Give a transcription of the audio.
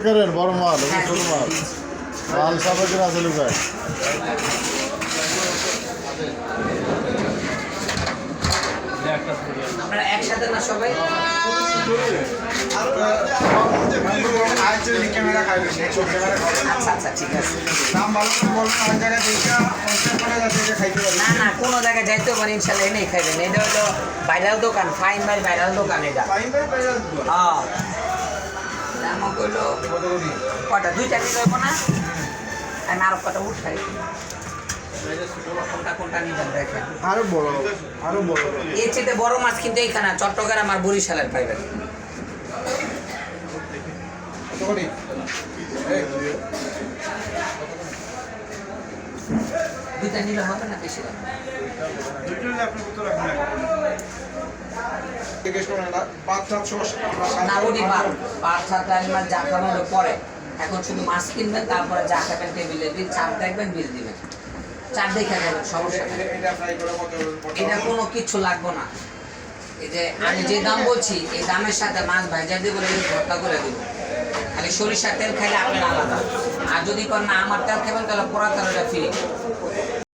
করেন বড় মাল ছোট মাল মাল সাবেকের আছে লুকায় আমরা একসাথে না সবাই আচ্ছা আচ্ছা ঠিক আছে না না কোনো জায়গায় যাইতে পারি ইনশাল্লাহ এনেই খাইবেন এটা হলো ভাইরাল দোকান ফাইন ভাই ভাইরাল দোকান এটা হ্যাঁ দাম হলো কটা দুইটা নিয়ে যাবো না আমি আরো কটা উঠাই কোনটা নিবেন দেখেন আরো বড় এর চেয়ে বড় মাছ কিন্তু এইখানে চট্টগ্রাম আর বরিশালের পাইবেন দুইটা নিলে হবে না বেশি না ওটি পাঁচ সাত মাছ যা খাবেন পরে এখন শুধু মাছ কিনবেন তারপরে যা খাবেন টেবিলে বিল চার দেখবেন বিল দিবেন চার দেখে যাবেন সমস্যা নেই এটা কোনো কিছু লাগবে না এই যে আমি যে দাম বলছি এই দামের সাথে মাছ ভাজা দিয়ে বলে ভর্তা করে দেবো খালি সরিষার তেল খাইলে আপনার আলাদা আর যদি না আমার তেল খাবেন তাহলে পোড়া তেলটা ফ্রি